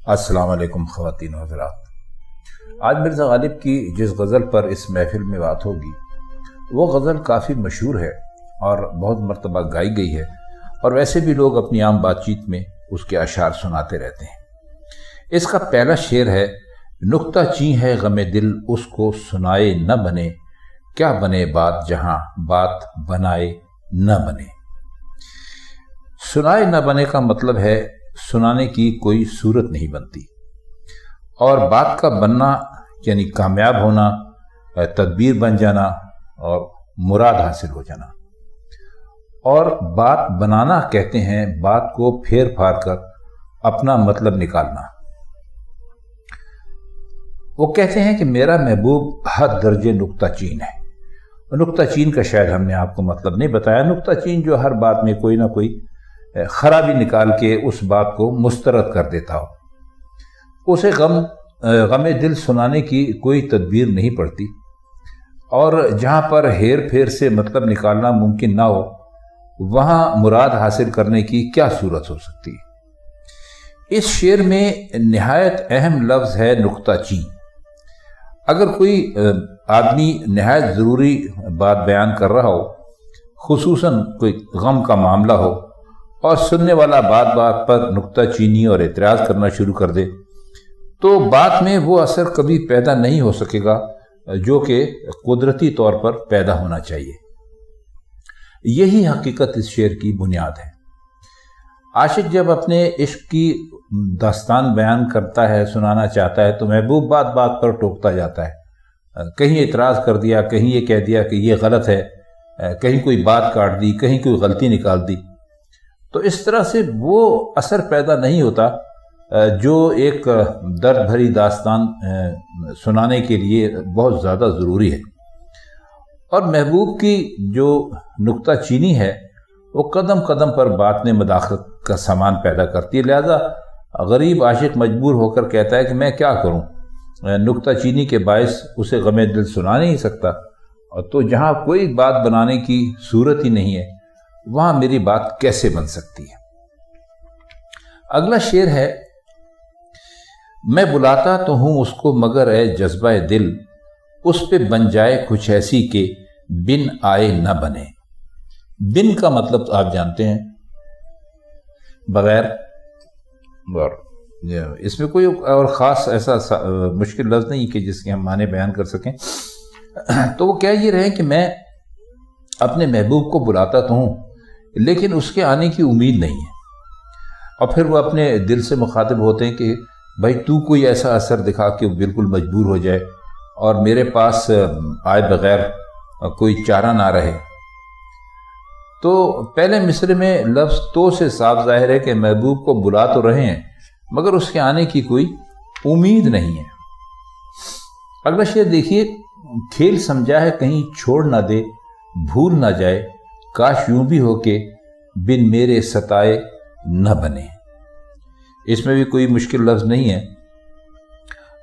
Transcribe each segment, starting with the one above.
السلام علیکم خواتین و حضرات۔ آج مرزا غالب کی جس غزل پر اس محفل میں بات ہوگی وہ غزل کافی مشہور ہے اور بہت مرتبہ گائی گئی ہے، اور ویسے بھی لوگ اپنی عام بات چیت میں اس کے اشعار سناتے رہتے ہیں۔ اس کا پہلا شعر ہے: نکتہ چیں ہے غم دل اس کو سنائے نہ بنے، کیا بنے بات جہاں بات بنائے نہ بنے۔ سنائے نہ بنے کا مطلب ہے سنانے کی کوئی صورت نہیں بنتی، اور بات کا بننا یعنی کامیاب ہونا، تدبیر بن جانا اور مراد حاصل ہو جانا۔ اور بات بنانا کہتے ہیں بات کو پھیر پھار کر اپنا مطلب نکالنا۔ وہ کہتے ہیں کہ میرا محبوب حد درجے نکتہ چین ہے۔ نکتہ چین کا شاید ہم نے آپ کو مطلب نہیں بتایا۔ نکتہ چین جو ہر بات میں کوئی نہ کوئی خرابی نکال کے اس بات کو مسترد کر دیتا ہو، اسے غم دل سنانے کی کوئی تدبیر نہیں پڑتی، اور جہاں پر ہیر پھیر سے مطلب نکالنا ممکن نہ ہو وہاں مراد حاصل کرنے کی کیا صورت ہو سکتی ہے۔ اس شعر میں نہایت اہم لفظ ہے نکتہ چین۔ اگر کوئی آدمی نہایت ضروری بات بیان کر رہا ہو، خصوصاً کوئی غم کا معاملہ ہو، اور سننے والا بات بات پر نکتہ چینی اور اعتراض کرنا شروع کر دے، تو بات میں وہ اثر کبھی پیدا نہیں ہو سکے گا جو کہ قدرتی طور پر پیدا ہونا چاہیے۔ یہی حقیقت اس شعر کی بنیاد ہے۔ عاشق جب اپنے عشق کی داستان بیان کرتا ہے، سنانا چاہتا ہے، تو محبوب بات بات پر ٹوکتا جاتا ہے۔ کہیں اعتراض کر دیا، کہیں یہ کہہ دیا کہ یہ غلط ہے، کہیں کوئی بات کاٹ دی، کہیں کوئی غلطی نکال دی۔ تو اس طرح سے وہ اثر پیدا نہیں ہوتا جو ایک درد بھری داستان سنانے کے لیے بہت زیادہ ضروری ہے۔ اور محبوب کی جو نکتہ چینی ہے وہ قدم قدم پر بات میں مداخلت کا سامان پیدا کرتی ہے، لہذا غریب عاشق مجبور ہو کر کہتا ہے کہ میں کیا کروں، نکتہ چینی کے باعث اسے غم دل سنا نہیں سکتا، اور تو جہاں کوئی بات بنانے کی صورت ہی نہیں ہے وہاں میری بات کیسے بن سکتی ہے۔ اگلا شعر ہے: میں بلاتا تو ہوں اس کو مگر اے جذبہ دل، اس پہ بن جائے کچھ ایسی کہ بن آئے نہ بنے۔ بن کا مطلب آپ جانتے ہیں بغیر، اور اس میں کوئی اور خاص ایسا مشکل لفظ نہیں کہ جس کے ہم معنی بیان کر سکیں۔ تو وہ کہہ یہ رہے ہیں کہ میں اپنے محبوب کو بلاتا تو ہوں لیکن اس کے آنے کی امید نہیں ہے، اور پھر وہ اپنے دل سے مخاطب ہوتے ہیں کہ بھائی تو کوئی ایسا اثر دکھا کہ وہ بالکل مجبور ہو جائے اور میرے پاس آئے بغیر کوئی چارہ نہ رہے۔ تو پہلے مصرعے میں لفظ تو سے صاف ظاہر ہے کہ محبوب کو بلا تو رہے ہیں مگر اس کے آنے کی کوئی امید نہیں ہے۔ اگلا شعر دیکھیے: کھیل سمجھا ہے کہیں چھوڑ نہ دے، بھول نہ جائے، کاش یوں بھی ہو کہ بن میرے ستائے نہ بنے۔ اس میں بھی کوئی مشکل لفظ نہیں ہے۔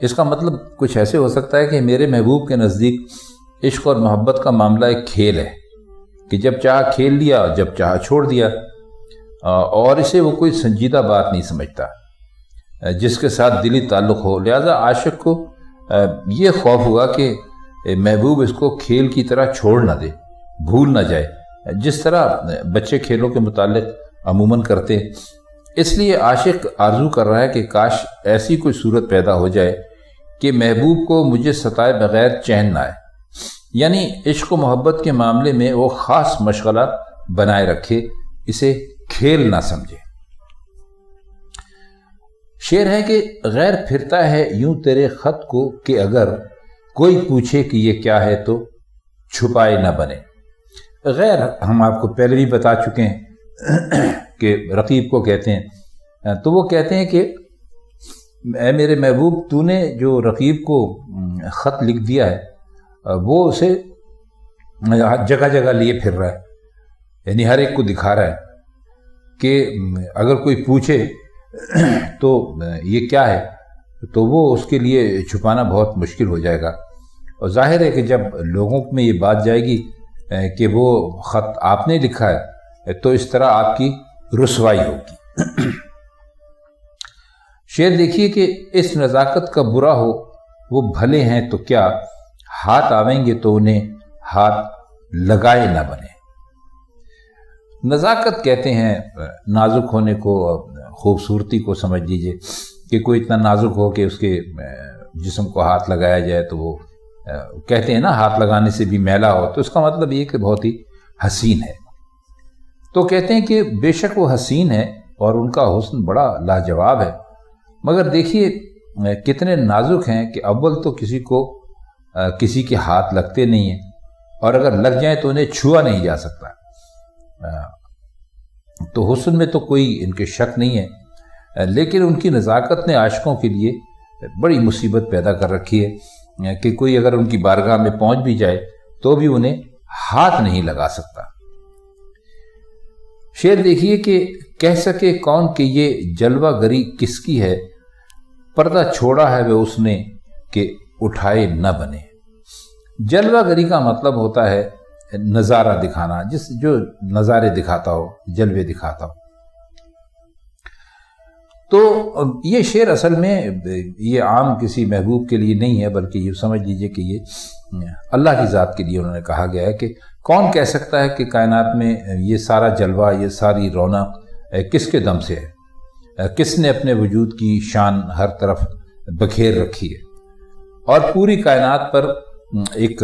اس کا مطلب کچھ ایسے ہو سکتا ہے کہ میرے محبوب کے نزدیک عشق اور محبت کا معاملہ ایک کھیل ہے کہ جب چاہا کھیل لیا، جب چاہا چھوڑ دیا، اور اسے وہ کوئی سنجیدہ بات نہیں سمجھتا جس کے ساتھ دلی تعلق ہو۔ لہذا عاشق کو یہ خوف ہوا کہ محبوب اس کو کھیل کی طرح چھوڑ نہ دے، بھول نہ جائے، جس طرح بچے کھیلوں کے متعلق عموماً کرتے۔ اس لیے عاشق آرزو کر رہا ہے کہ کاش ایسی کوئی صورت پیدا ہو جائے کہ محبوب کو مجھے ستائے بغیر چین نہ آئے، یعنی عشق و محبت کے معاملے میں وہ خاص مشغلہ بنائے رکھے، اسے کھیل نہ سمجھے۔ شعر ہے کہ غیر پھرتا ہے یوں تیرے خط کو کہ اگر کوئی پوچھے کہ یہ کیا ہے تو چھپائے نہ بنے۔ غیر ہم آپ کو پہلے بھی بتا چکے ہیں کہ رقیب کو کہتے ہیں، تو وہ کہتے ہیں کہ اے میرے محبوب تو نے جو رقیب کو خط لکھ دیا ہے وہ اسے جگہ جگہ لیے پھر رہا ہے، یعنی ہر ایک کو دکھا رہا ہے کہ اگر کوئی پوچھے تو یہ کیا ہے تو وہ اس کے لیے چھپانا بہت مشکل ہو جائے گا، اور ظاہر ہے کہ جب لوگوں میں یہ بات جائے گی کہ وہ خط آپ نے لکھا ہے تو اس طرح آپ کی رسوائی ہوگی۔ شعر دیکھیے کہ اس نزاکت کا برا ہو وہ بھلے ہیں تو کیا، ہاتھ آویں گے تو انہیں ہاتھ لگائے نہ بنے۔ نزاکت کہتے ہیں نازک ہونے کو، خوبصورتی کو سمجھ لیجئے کہ کوئی اتنا نازک ہو کہ اس کے جسم کو ہاتھ لگایا جائے تو وہ کہتے ہیں نا ہاتھ لگانے سے بھی میلا ہو، تو اس کا مطلب یہ کہ بہت ہی حسین ہے۔ تو کہتے ہیں کہ بے شک وہ حسین ہے اور ان کا حسن بڑا لاجواب ہے، مگر دیکھیے کتنے نازک ہیں کہ اول تو کسی کے ہاتھ لگتے نہیں ہیں، اور اگر لگ جائیں تو انہیں چھوا نہیں جا سکتا۔ تو حسن میں تو کوئی ان کے شک نہیں ہے، لیکن ان کی نزاکت نے عاشقوں کے لیے بڑی مصیبت پیدا کر رکھی ہے کہ کوئی اگر ان کی بارگاہ میں پہنچ بھی جائے تو بھی انہیں ہاتھ نہیں لگا سکتا۔ شعر دیکھیے کہ کہہ سکے کون کہ یہ جلوہ گری کس کی ہے، پردہ چھوڑا ہے وہ اس نے کہ اٹھائے نہ بنے۔ جلوہ گری کا مطلب ہوتا ہے نظارہ دکھانا، جو نظارے دکھاتا ہو، جلوے دکھاتا ہو۔ تو یہ شعر اصل میں یہ عام کسی محبوب کے لیے نہیں ہے، بلکہ یہ سمجھ لیجئے کہ یہ اللہ کی ذات کے لیے انہوں نے کہا گیا ہے کہ کون کہہ سکتا ہے کہ کائنات میں یہ سارا جلوہ، یہ ساری رونق کس کے دم سے ہے، کس نے اپنے وجود کی شان ہر طرف بکھیر رکھی ہے، اور پوری کائنات پر ایک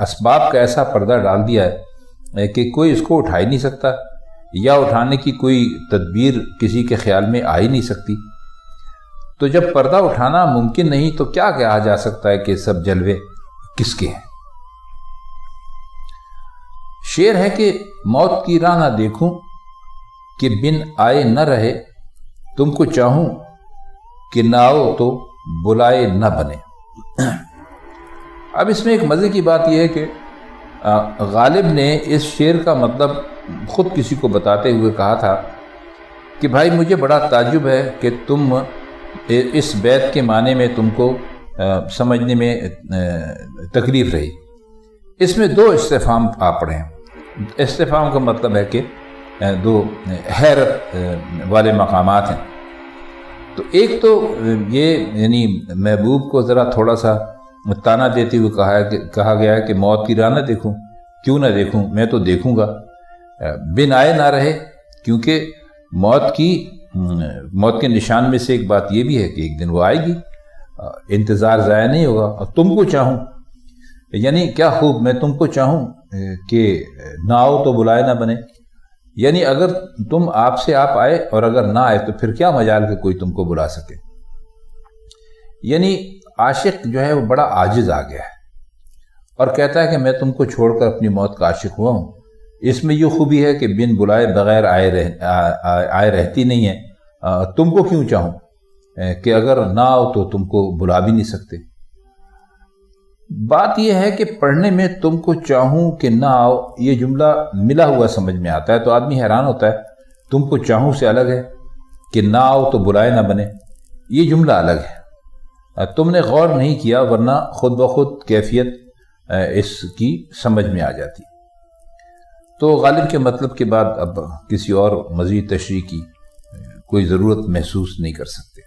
اسباب کا ایسا پردہ ڈال دیا ہے کہ کوئی اس کو اٹھا ہی نہیں سکتا، یا اٹھانے کی کوئی تدبیر کسی کے خیال میں آ ہی نہیں سکتی۔ تو جب پردہ اٹھانا ممکن نہیں تو کیا کہا جا سکتا ہے کہ سب جلوے کس کے ہیں۔ شعر ہے کہ موت کی راہ نہ دیکھوں کہ بن آئے نہ رہے، تم کو چاہوں کہ نہ آؤ تو بلائے نہ بنے۔ اب اس میں ایک مزے کی بات یہ ہے کہ غالب نے اس شعر کا مطلب خود کسی کو بتاتے ہوئے کہا تھا کہ بھائی مجھے بڑا تعجب ہے کہ تم اس بیت کے معنی میں تم کو سمجھنے میں تکلیف رہی۔ اس میں دو استفہام آ پڑے ہیں۔ استفہام کا مطلب ہے کہ دو حیرت والے مقامات ہیں۔ تو ایک تو یہ یعنی محبوب کو ذرا تھوڑا سا تانا دیتے ہوئے کہا گیا ہے کہ موت کی راہ نہ دیکھوں، کیوں نہ دیکھوں، میں تو دیکھوں گا۔ بن آئے نہ رہے، کیونکہ موت کے نشان میں سے ایک بات یہ بھی ہے کہ ایک دن وہ آئے گی، انتظار ضائع نہیں ہوگا۔ اور تم کو چاہوں، یعنی کیا خوب، میں تم کو چاہوں کہ نہ آؤ تو بلائے نہ بنے، یعنی اگر تم آپ سے آپ آئے اور اگر نہ آئے تو پھر کیا مجال کہ کوئی تم کو بلا سکے۔ یعنی عاشق جو ہے وہ بڑا عاجز آ گیا ہے اور کہتا ہے کہ میں تم کو چھوڑ کر اپنی موت کا عاشق ہوا ہوں۔ اس میں یہ خوبی ہے کہ بن بلائے بغیر آئے رہتی نہیں ہے۔ تم کو کیوں چاہوں کہ اگر نہ آؤ تو تم کو بلا بھی نہیں سکتے۔ بات یہ ہے کہ پڑھنے میں تم کو چاہوں کہ نہ آؤ، یہ جملہ ملا ہوا سمجھ میں آتا ہے تو آدمی حیران ہوتا ہے۔ تم کو چاہوں سے الگ ہے کہ نہ آؤ تو بلائے نہ بنے، یہ جملہ الگ ہے۔ تم نے غور نہیں کیا، ورنہ خود بخود کیفیت اس کی سمجھ میں آ جاتی۔ تو غالب کے مطلب کے بعد اب کسی اور مزید تشریح کی کوئی ضرورت محسوس نہیں کر سکتے۔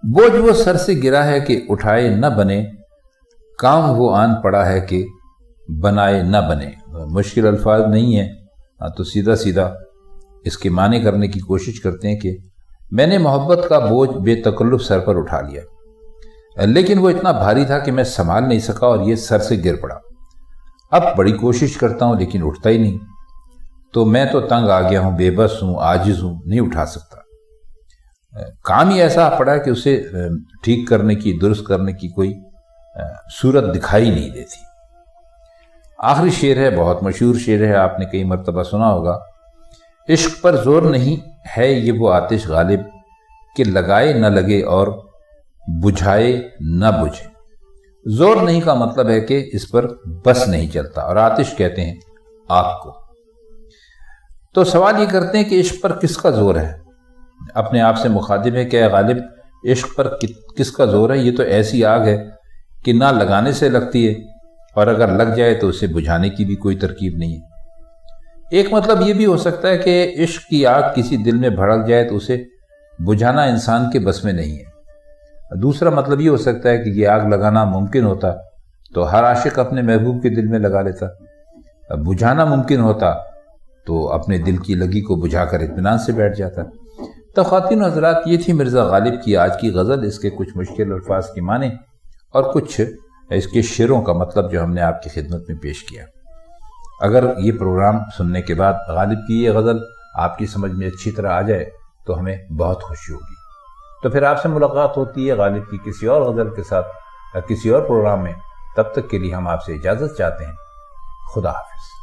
بوجھ وہ سر سے گرا ہے کہ اٹھائے نہ بنے، کام وہ آن پڑا ہے کہ بنائے نہ بنے۔ مشکل الفاظ نہیں ہیں تو سیدھا سیدھا اس کے معنی کرنے کی کوشش کرتے ہیں کہ میں نے محبت کا بوجھ بے تکلف سر پر اٹھا لیا، لیکن وہ اتنا بھاری تھا کہ میں سنبھال نہیں سکا اور یہ سر سے گر پڑا۔ اب بڑی کوشش کرتا ہوں لیکن اٹھتا ہی نہیں، تو میں تو تنگ آ گیا ہوں، بے بس ہوں، عاجز ہوں، نہیں اٹھا سکتا۔ کام ہی ایسا پڑا کہ اسے ٹھیک کرنے کی، درست کرنے کی کوئی صورت دکھائی نہیں دیتی۔ آخری شعر ہے، بہت مشہور شعر ہے، آپ نے کئی مرتبہ سنا ہوگا۔ عشق پر زور نہیں ہے یہ وہ آتش غالب کہ لگائے نہ لگے اور بجھائے نہ بجھے۔ زور نہیں کا مطلب ہے کہ اس پر بس نہیں چلتا، اور آتش کہتے ہیں آگ کو۔ تو سوال یہ کرتے ہیں کہ عشق پر کس کا زور ہے؟ اپنے آپ سے مخاطب ہے کہ اے غالب، عشق پر کس کا زور ہے؟ یہ تو ایسی آگ ہے کہ نہ لگانے سے لگتی ہے، اور اگر لگ جائے تو اسے بجھانے کی بھی کوئی ترکیب نہیں ہے۔ ایک مطلب یہ بھی ہو سکتا ہے کہ عشق کی آگ کسی دل میں بھڑک جائے تو اسے بجھانا انسان کے بس میں نہیں ہے۔ دوسرا مطلب یہ ہو سکتا ہے کہ یہ آگ لگانا ممکن ہوتا تو ہر عاشق اپنے محبوب کے دل میں لگا لیتا، بجھانا ممکن ہوتا تو اپنے دل کی لگی کو بجھا کر اطمینان سے بیٹھ جاتا۔ تو خواتین و حضرات، یہ تھی مرزا غالب کی آج کی غزل، اس کے کچھ مشکل الفاظ کی معنی اور کچھ اس کے شعروں کا مطلب جو ہم نے آپ کی خدمت میں پیش کیا۔ اگر یہ پروگرام سننے کے بعد غالب کی یہ غزل آپ کی سمجھ میں اچھی طرح آ جائے تو ہمیں بہت خوشی ہوگی۔ تو پھر آپ سے ملاقات ہوتی ہے غالب کی کسی اور غزل کے ساتھ کسی اور پروگرام میں۔ تب تک کے لیے ہم آپ سے اجازت چاہتے ہیں۔ خدا حافظ۔